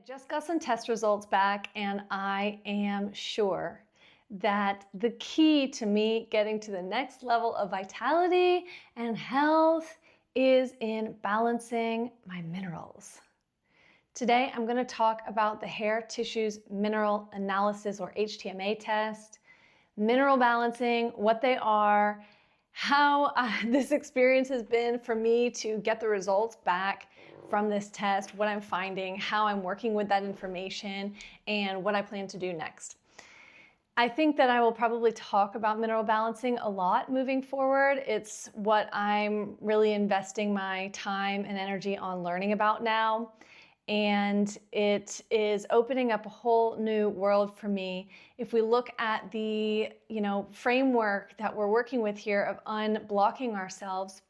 just got some test results back, and I am sure that the key to me getting to the next level of vitality and health is in balancing my minerals. Today, I'm going to talk about the hair tissues mineral analysis, or HTMA test, mineral balancing, what they are, how this experience has been for me to get the results back from this test, what I'm finding, how I'm working with that information, and what I plan to do next. I think that I will probably talk about mineral balancing a lot moving forward. It's what I'm really investing my time and energy on learning about now. And it is opening up a whole new world for me. If we look at the framework that we're working with here of unblocking ourselves,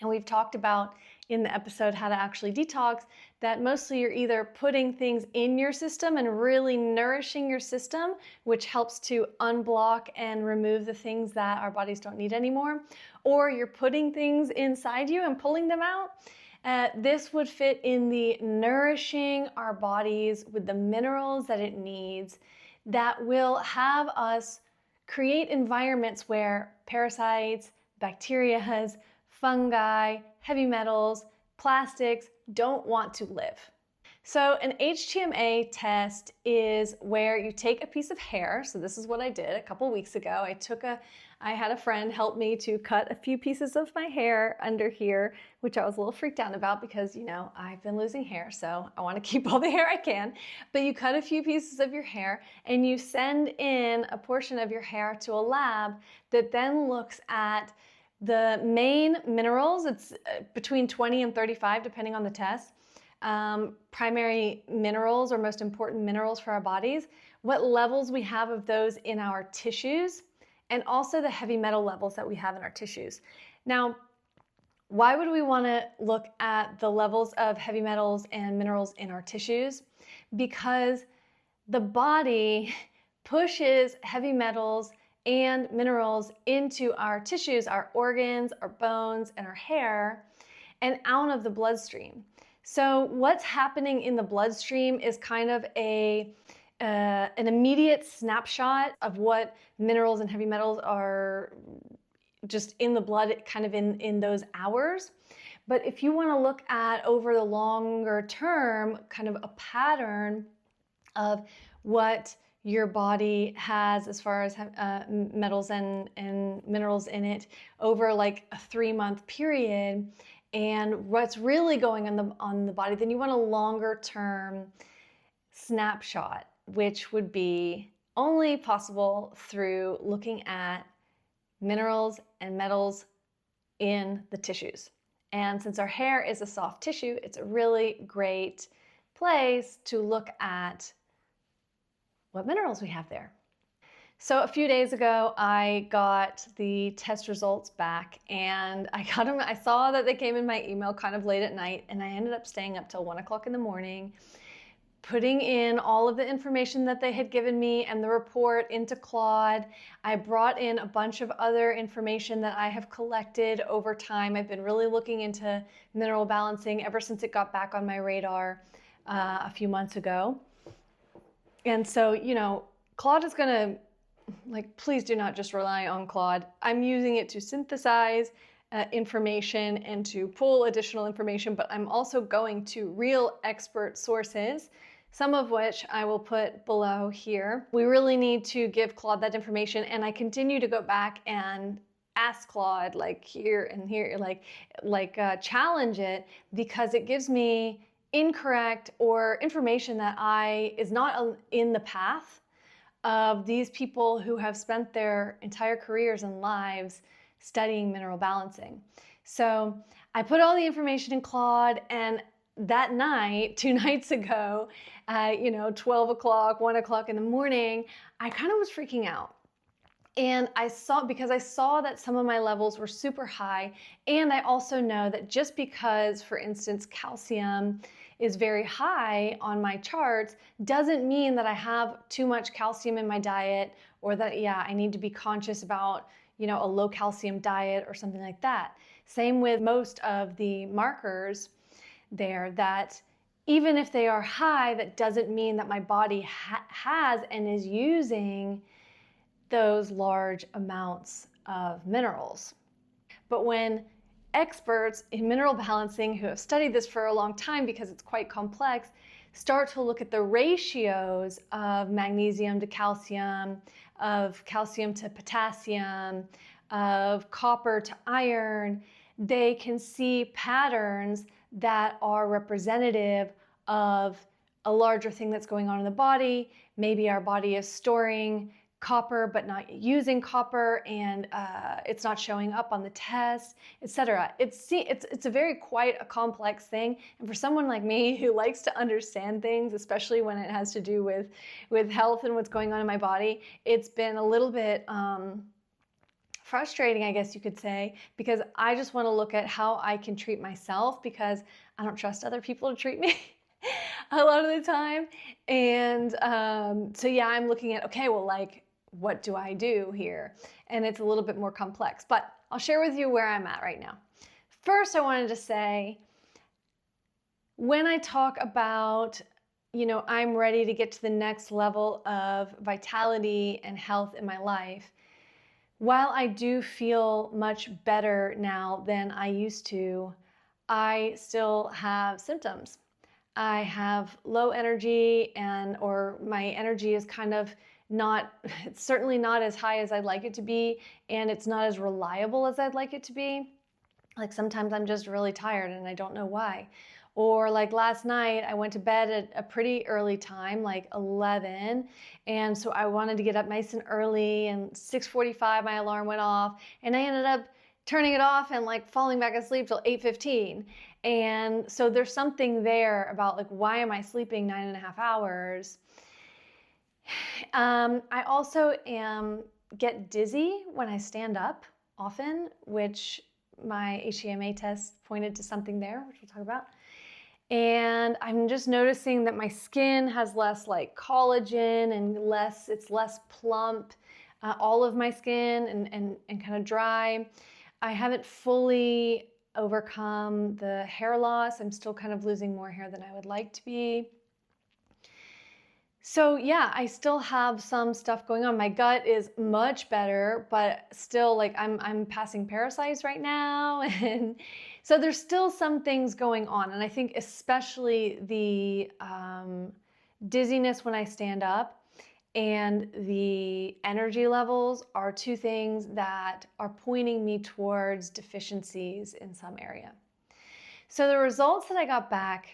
and we've talked about in the episode how to actually detox, that mostly you're either putting things in your system and really nourishing your system, which helps to unblock and remove the things that our bodies don't need anymore, or you're putting things inside you and pulling them out. This would fit in the nourishing our bodies with the minerals that it needs, that will have us create environments where parasites, bacteria, fungi, heavy metals, plastics don't want to live. So an HTMA test is where you take a piece of hair. So this is what I did a couple weeks ago. I had a friend help me to cut a few pieces of my hair under here, which I was a little freaked out about because, I've been losing hair, so I want to keep all the hair I can. But you cut a few pieces of your hair and you send in a portion of your hair to a lab that then looks at the main minerals. It's between 20 and 35, depending on the test. Primary minerals, or most important minerals for our bodies, what levels we have of those in our tissues, and also the heavy metal levels that we have in our tissues. Now, why would we want to look at the levels of heavy metals and minerals in our tissues? Because the body pushes heavy metals and minerals into our tissues, our organs, our bones, and our hair, and out of the bloodstream. So what's happening in the bloodstream is kind of an immediate snapshot of what minerals and heavy metals are just in the blood, kind of in those hours. But if you want to look at over the longer term, kind of a pattern of what your body has as far as metals and minerals in it over like a 3-month period, and what's really going on the body, then you want a longer term snapshot, which would be only possible through looking at minerals and metals in the tissues. And since our hair is a soft tissue, it's a really great place to look at what minerals we have there. So a few days ago, I got the test results back, and I got them. I saw that they came in my email kind of late at night, and I ended up staying up till 1 o'clock in the morning, putting in all of the information that they had given me and the report into Claude. I brought in a bunch of other information that I have collected over time. I've been really looking into mineral balancing ever since it got back on my radar a few months ago. And so, Claude is going to, please do not just rely on Claude. I'm using it to synthesize information and to pull additional information, but I'm also going to real expert sources, some of which I will put below here. We really need to give Claude that information, and I continue to go back and ask Claude, here and here, challenge it, because it gives me incorrect or information that is not in the path of these people who have spent their entire careers and lives studying mineral balancing. So I put all the information in Claude, and that night, 2 nights ago, 12 o'clock, 1 o'clock in the morning, I kind of was freaking out. And because I saw that some of my levels were super high, and I also know that just because, for instance, calcium is very high on my charts doesn't mean that I have too much calcium in my diet, or that, I need to be conscious about, a low calcium diet or something like that. Same with most of the markers there, that even if they are high, that doesn't mean that my body has and is using those large amounts of minerals. But when experts in mineral balancing who have studied this for a long time, because it's quite complex, start to look at the ratios of magnesium to calcium, of calcium to potassium, of copper to iron, they can see patterns that are representative of a larger thing that's going on in the body. Maybe our body is storing copper but not using copper, and it's not showing up on the test, etc. It's a very quite a complex thing, and for someone like me who likes to understand things, especially when it has to do with health and what's going on in my body, it's been a little bit frustrating, I guess you could say, because I just want to look at how I can treat myself, because I don't trust other people to treat me a lot of the time. And so yeah, I'm looking at, okay, well, like, what do I do here? And it's a little bit more complex, but I'll share with you where I'm at right now. First, I wanted to say, when I talk about, I'm ready to get to the next level of vitality and health in my life, while I do feel much better now than I used to, I still have symptoms. I have low energy, or my energy is kind of not, it's certainly not as high as I'd like it to be, and it's not as reliable as I'd like it to be. Like sometimes I'm just really tired and I don't know why. Or like last night, I went to bed at a pretty early time, like 11. And so I wanted to get up nice and early, and 6:45 my alarm went off, and I ended up turning it off and like falling back asleep till 8:15. And so there's something there about like, why am I sleeping 9.5 hours? I also get dizzy when I stand up often, which my HTMA test pointed to something there, which we'll talk about. And I'm just noticing that my skin has less like collagen and it's less plump, all of my skin, and kind of dry. I haven't fully overcome the hair loss. I'm still kind of losing more hair than I would like to be. So yeah, I still have some stuff going on. My gut is much better, but still, like, I'm passing parasites right now, and so there's still some things going on. And I think especially the dizziness when I stand up and the energy levels are two things that are pointing me towards deficiencies in some area. So the results that I got back,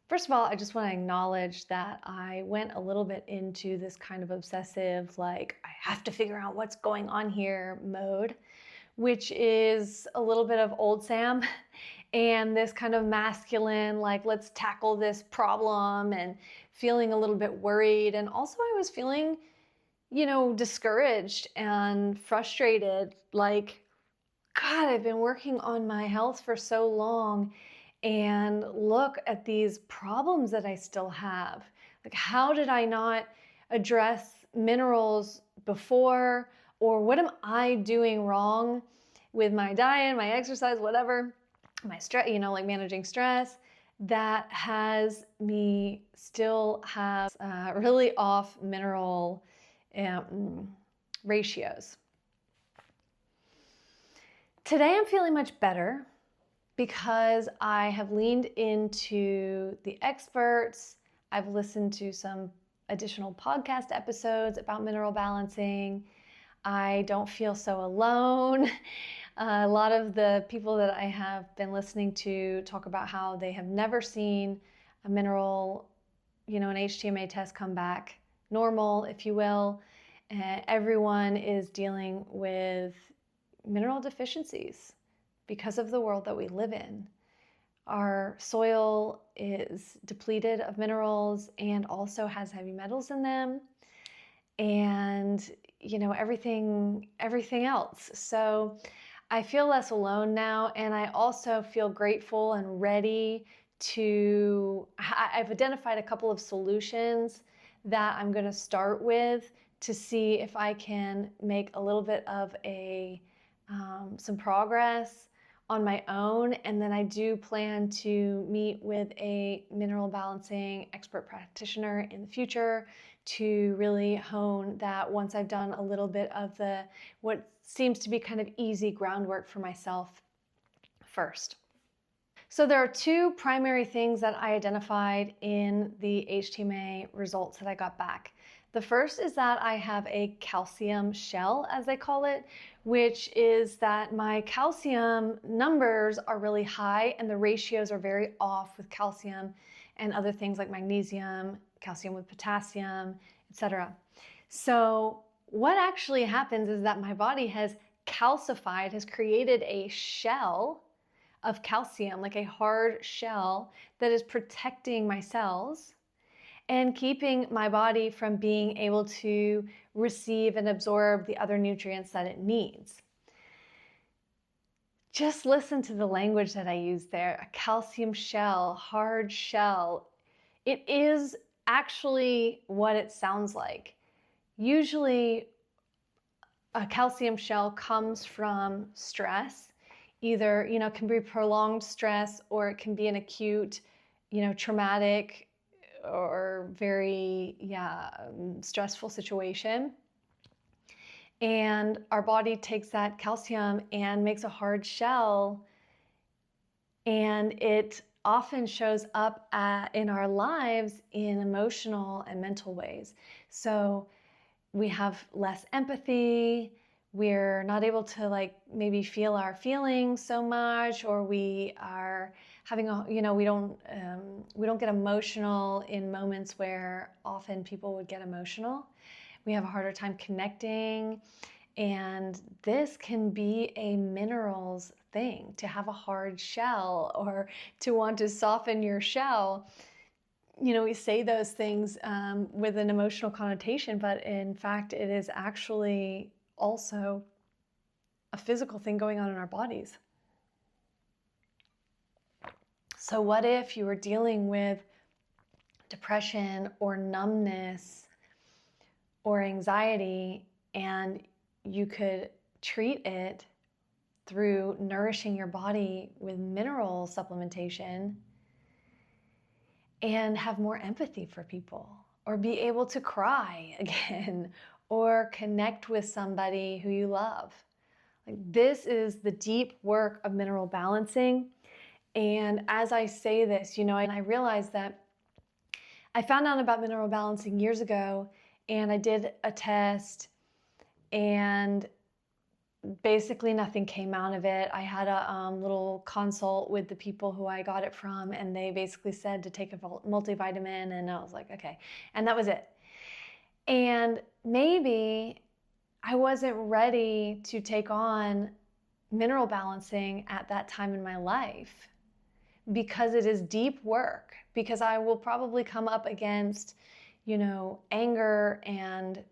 first of all, I just want to acknowledge that I went a little bit into this kind of obsessive, like, I have to figure out what's going on here mode, which is a little bit of old Sam, and this kind of masculine, like, let's tackle this problem, and feeling a little bit worried. And also I was feeling, discouraged and frustrated, like, God, I've been working on my health for so long, and look at these problems that I still have. Like, how did I not address minerals before? Or what am I doing wrong with my diet, my exercise, whatever, my stress, like managing stress, that has me still have really off mineral ratios. Today I'm feeling much better, because I have leaned into the experts. I've listened to some additional podcast episodes about mineral balancing. I don't feel so alone. A lot of the people that I have been listening to talk about how they have never seen a mineral, an HTMA test come back normal, if you will. Everyone is dealing with mineral deficiencies because of the world that we live in. Our soil is depleted of minerals and also has heavy metals in them, and everything else. So I feel less alone now, and I also feel grateful and ready to, I've identified a couple of solutions that I'm going to start with to see if I can make a little bit of some progress on my own, and then I do plan to meet with a mineral balancing expert practitioner in the future to really hone that once I've done a little bit of the what seems to be kind of easy groundwork for myself first. So there are two primary things that I identified in the HTMA results that I got back. The first is that I have a calcium shell, as they call it, which is that my calcium numbers are really high and the ratios are very off with calcium and other things like magnesium, calcium with potassium, etc. So what actually happens is that my body has calcified, has created a shell of calcium, like a hard shell that is protecting my cells and keeping my body from being able to receive and absorb the other nutrients that it needs. Just listen to the language that I use there. A calcium shell, hard shell. It is actually what it sounds like. Usually a calcium shell comes from stress. Either, it can be prolonged stress or it can be an acute, traumatic or very, stressful situation. And our body takes that calcium and makes a hard shell, and it often shows up in our lives in emotional and mental ways. So we have less empathy, we're not able to maybe feel our feelings so much, or we are having we don't get emotional in moments where often people would get emotional. We have a harder time connecting, and this can be a minerals thing, to have a hard shell or to want to soften your shell. We say those things with an emotional connotation, but in fact, it is actually also a physical thing going on in our bodies. So what if you were dealing with depression or numbness or anxiety, and you could treat it through nourishing your body with mineral supplementation and have more empathy for people, or be able to cry again, or connect with somebody who you love. This is the deep work of mineral balancing. And as I say this, and I realized that I found out about mineral balancing years ago, and I did a test, and basically nothing came out of it. I had a little consult with the people who I got it from, and they basically said to take a multivitamin, and I was like, okay. And that was it. And maybe I wasn't ready to take on mineral balancing at that time in my life, because it is deep work, because I will probably come up against, anger and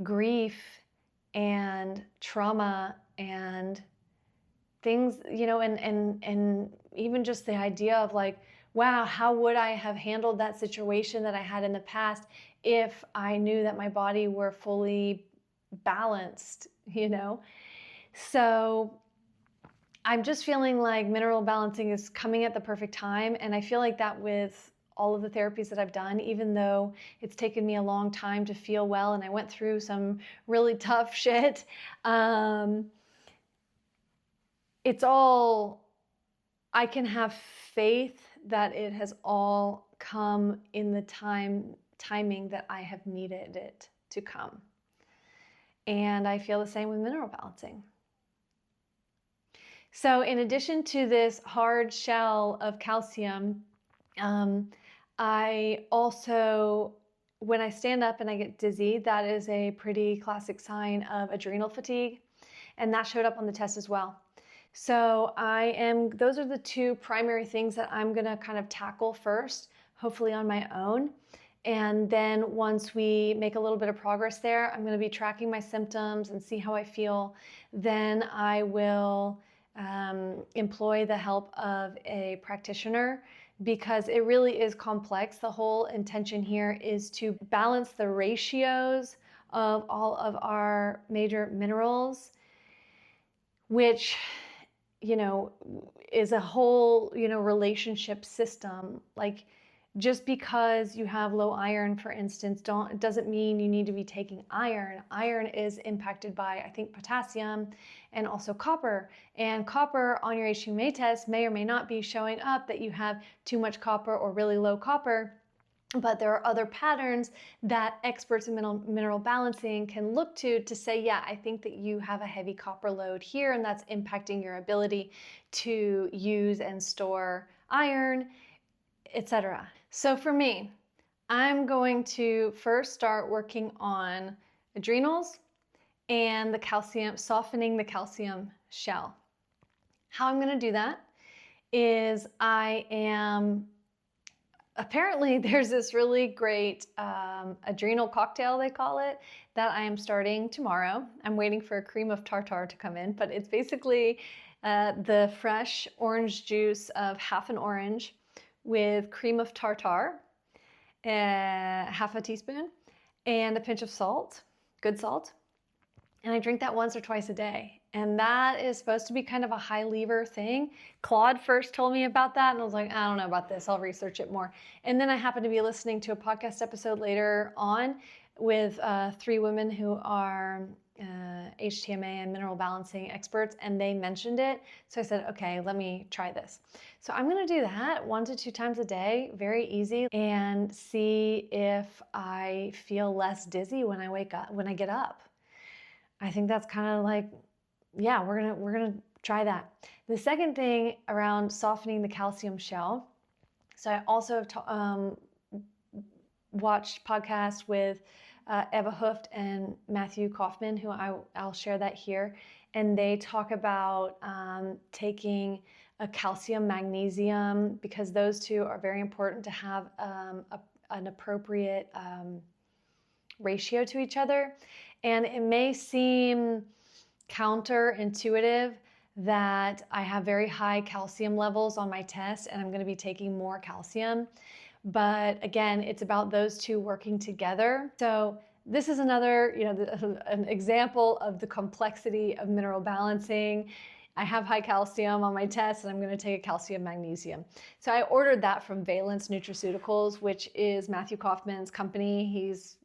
grief and trauma and things, and even just the idea of wow, how would I have handled that situation that I had in the past if I knew that my body were fully balanced, So I'm just feeling like mineral balancing is coming at the perfect time, and I feel like that with all of the therapies that I've done, even though it's taken me a long time to feel well and I went through some really tough shit, it's all, I can have faith that it has all come in the timing that I have needed it to come. And I feel the same with mineral balancing. So in addition to this hard shell of calcium, I also, when I stand up and I get dizzy, that is a pretty classic sign of adrenal fatigue, and that showed up on the test as well. So those are the two primary things that I'm gonna kind of tackle first, hopefully on my own. And then once we make a little bit of progress there, I'm going to be tracking my symptoms and see how I feel. Then I will employ the help of a practitioner, because it really is complex. The whole intention here is to balance the ratios of all of our major minerals, which is a whole, relationship system. Like, just because you have low iron, for instance, it doesn't mean you need to be taking iron. Iron is impacted by, I think, potassium and also copper. And copper on your HTMA test may or may not be showing up that you have too much copper or really low copper. But there are other patterns that experts in mineral balancing can look to say, yeah, I think that you have a heavy copper load here, and that's impacting your ability to use and store iron, etc. So for me, I'm going to first start working on adrenals and the calcium, softening the calcium shell. How I'm going to do that is apparently there's this really great adrenal cocktail, they call it, that I am starting tomorrow. I'm waiting for a cream of tartar to come in, but it's basically the fresh orange juice of half an orange with cream of tartar, half a teaspoon, and a pinch of salt, good salt. And I drink that once or twice a day. And that is supposed to be kind of a high lever thing. Claude first told me about that, and I was like, I don't know about this. I'll research it more. And then I happened to be listening to a podcast episode later on with 3 women who are HTMA and mineral balancing experts, and they mentioned it. So I said, okay, let me try this. So I'm going to do that 1 to 2 times a day, very easy, and see if I feel less dizzy when I wake up, when I get up. I think that's kind of like, yeah, we're gonna try that. The second thing around softening the calcium shell. So I also have watched podcasts with Eva Hooft and Matthew Kaufman, who I'll share that here, and they talk about taking a calcium magnesium, because those two are very important to have an appropriate ratio to each other. And it may seem counterintuitive that I have very high calcium levels on my test and I'm going to be taking more calcium. But again, it's about those two working together. So this is another, an example of the complexity of mineral balancing. I have high calcium on my test and I'm going to take a calcium magnesium. So I ordered that from Valence Nutraceuticals, which is Matthew Kaufman's company. He's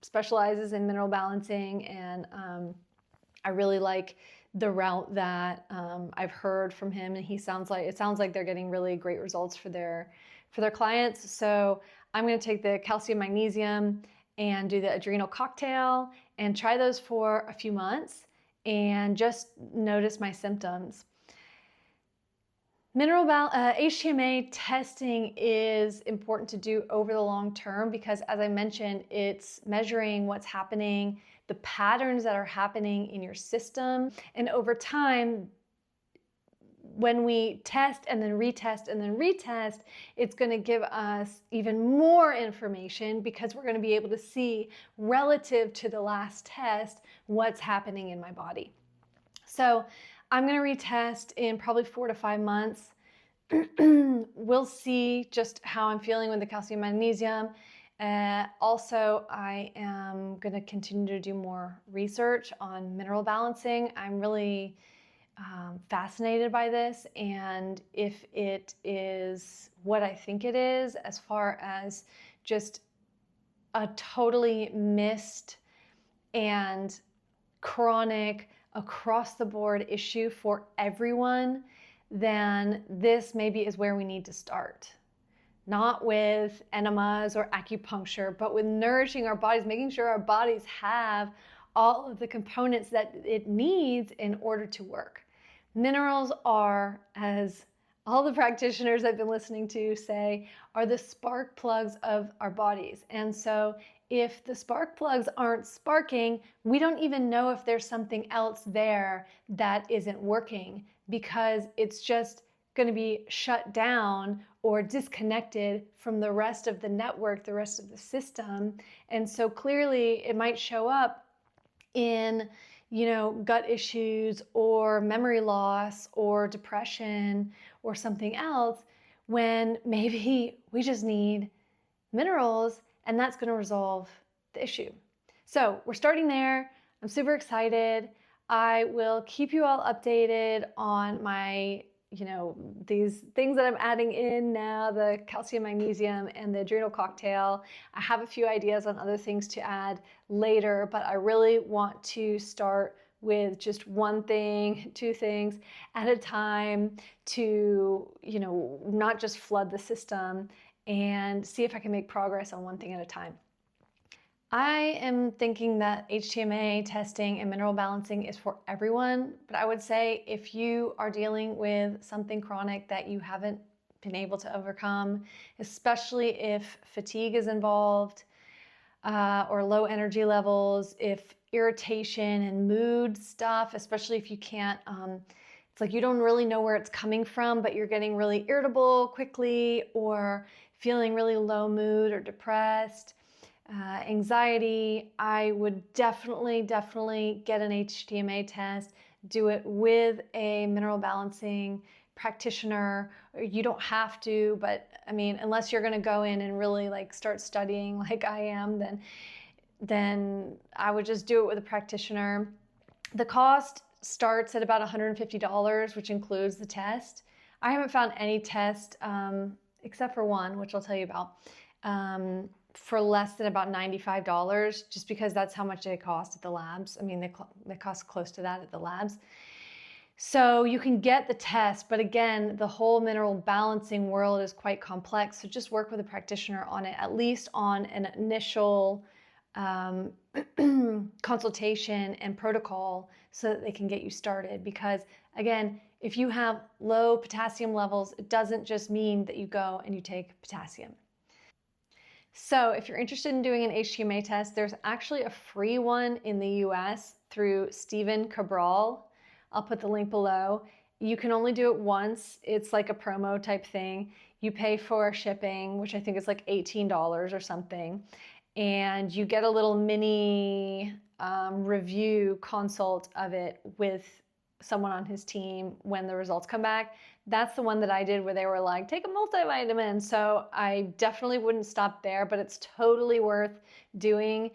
specializes in mineral balancing, and I really like the route that I've heard from him, and it sounds like they're getting really great results for their clients. So I'm going to take the calcium magnesium and do the adrenal cocktail and try those for a few months and just notice my symptoms. HTMA testing is important to do over the long term because, as I mentioned, it's measuring what's happening, the patterns that are happening in your system. And over time, when we test and then retest and then retest, it's going to give us even more information because we're going to be able to see, relative to the last test, what's happening in my body. So I'm going to retest in probably 4 to 5 months. We'll see just how I'm feeling with the calcium magnesium. Also, I am going to continue to do more research on mineral balancing. I'm really fascinated by this, and if it is what I think it is, as far as just a totally missed and chronic across the board issue for everyone, then this maybe is where we need to start. Not with enemas or acupuncture, but with nourishing our bodies, making sure our bodies have all of the components that it needs in order to work. Minerals are, as all the practitioners I've been listening to say, are the spark plugs of our bodies. And so if the spark plugs aren't sparking, we don't even know if there's something else there that isn't working, because it's just going to be shut down or disconnected from the rest of the network, the rest of the system. And so clearly it might show up in, gut issues or memory loss or depression or something else, when maybe we just need minerals and that's going to resolve the issue. So we're starting there. I'm super excited. I will keep you all updated on my, these things that I'm adding in now, the calcium, magnesium, and the adrenal cocktail. I have a few ideas on other things to add later, but I really want to start with just one thing, two things at a time to, not just flood the system, and see if I can make progress on one thing at a time. I am thinking that HTMA testing and mineral balancing is for everyone, but I would say if you are dealing with something chronic that you haven't been able to overcome, especially if fatigue is involved, or low energy levels, if irritation and mood stuff, especially if you can't, it's like you don't really know where it's coming from, but you're getting really irritable quickly or feeling really low mood or depressed. Anxiety, I would definitely get an HTMA test. Do it with a mineral balancing practitioner. You don't have to, but I mean, unless you're going to go in and really like start studying like I am, then I would just do it with a practitioner. The cost starts at about $150, which includes the test. I haven't found any test, except for one, which I'll tell you about, for less than about $95, just because that's how much they cost at the labs. I mean, they cost close to that at the labs. So you can get the test, but again, the whole mineral balancing world is quite complex. So just work with a practitioner on it, at least on an initial consultation and protocol, so that they can get you started. Because again, if you have low potassium levels, it doesn't just mean that you go and you take potassium. So if you're interested in doing an HTMA test, there's actually a free one in the US through Stephen Cabral. I'll put the link below. You can only do it once. It's like a promo type thing. You pay for shipping, which I think is like $18 or something. And you get a little mini review consult of it with someone on his team when the results come back. That's the one that I did where they were like, take a multivitamin. So I definitely wouldn't stop there, but it's totally worth doing.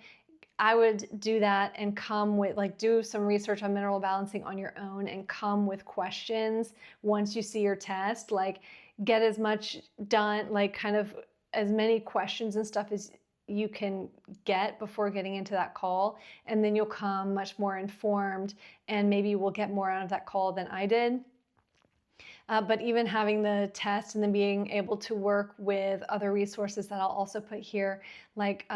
I would do that and come with, like, do some research on mineral balancing on your own and come with questions once you see your test. Like, get as much done, like kind of as many questions and stuff as you can get before getting into that call, and then you'll come much more informed, and maybe you will get more out of that call than I did. But even having the test and then being able to work with other resources that I'll also put here, like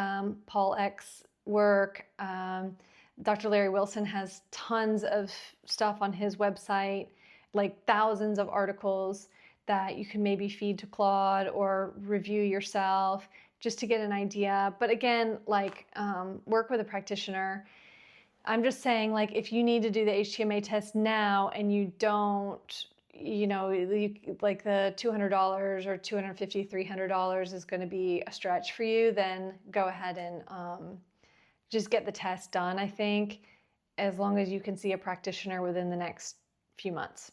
Paul Eck's work. Dr. Larry Wilson has tons of stuff on his website, like thousands of articles that you can maybe feed to Claude or review yourself just to get an idea. But again, like work with a practitioner. I'm just saying, like, if you need to do the HTMA test now and you don't, like the $200 or $250, $300 is going to be a stretch for you, then go ahead and just get the test done, I think, as long as you can see a practitioner within the next few months.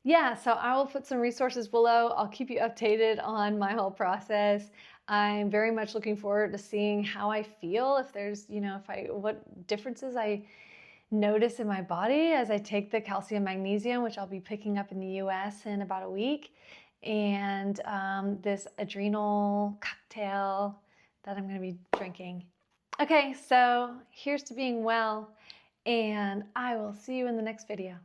Yeah, so I will put some resources below. I'll keep you updated on my whole process. I'm very much looking forward to seeing how I feel, if there's, what differences I notice in my body as I take the calcium magnesium, which I'll be picking up in the US in about a week, and this adrenal cocktail that I'm going to be drinking. Okay, so here's to being well, and I will see you in the next video.